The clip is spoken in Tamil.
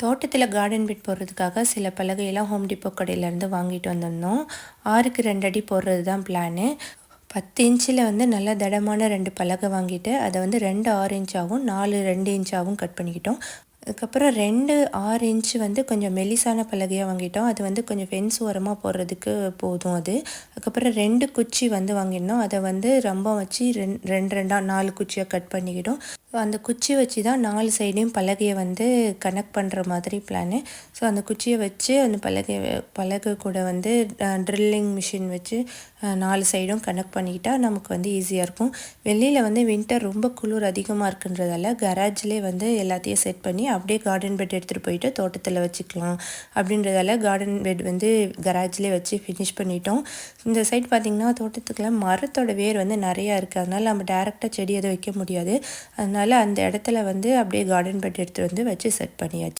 தோட்டத்தில் கார்டன் பெட் போடுறதுக்காக சில பலகையெல்லாம் ஹோம் டிப்போ கடையிலேருந்து வாங்கிட்டு வந்திருந்தோம். 6க்கு 2 அடி போடுறது தான் பிளானு. 10 இன்ச்சில் வந்து நல்லா திடமான 2 பலகை வாங்கிட்டு அதை வந்து 2 6 இன்ச்சாகவும் 4 2 இன்ச்சாகவும் கட் பண்ணிக்கிட்டோம். அதுக்கப்புறம் 2 6 இன்ச்சு வந்து கொஞ்சம் மெலிசான பலகையாக வாங்கிட்டோம். அது வந்து கொஞ்சம் ஃபென்ஸ் ஓரமாக போடுறதுக்கு போதும் அது. அதுக்கப்புறம் 2 குச்சி வந்து வாங்கியிருந்தோம். அதை வந்து ரம்பம் வச்சு 2 4 குச்சியாக கட் பண்ணிக்கிட்டோம். அந்த குச்சி வச்சு தான் 4 சைடையும் பலகையை வந்து கனெக்ட் பண்ணுற மாதிரி பிளானு. ஸோ அந்த குச்சியை வச்சு அந்த பலகை கூட வந்து ட்ரில்லிங் மிஷின் வச்சு 4 சைடும் கனெக்ட் பண்ணிக்கிட்டால் நமக்கு வந்து ஈஸியாக இருக்கும். வெளியில் வந்து வின்டர் ரொம்ப குளிர் அதிகமாக இருக்குன்றதால கராஜ்லேயே வந்து எல்லாத்தையும் செட் பண்ணி அப்படியே கார்டன் பெட் எடுத்துகிட்டு போயிட்டு தோட்டத்தில் வச்சுக்கலாம் அப்படின்றதால கார்டன் பெட் வந்து கராஜ்லேயே வச்சு ஃபினிஷ் பண்ணிட்டோம். இந்த சைட் பார்த்திங்கன்னா தோட்டத்துக்குலாம் மரத்தோட வேர் வந்து நிறையா இருக்குது. அதனால் நம்ம டேரெக்டாக செடி எதுவும் வைக்க முடியாது. அதனால் அந்த இடத்துல வந்து அப்படியே கார்டன் பெட் எடுத்துகிட்டு வந்து வச்சு செட் பண்ணியாச்சு.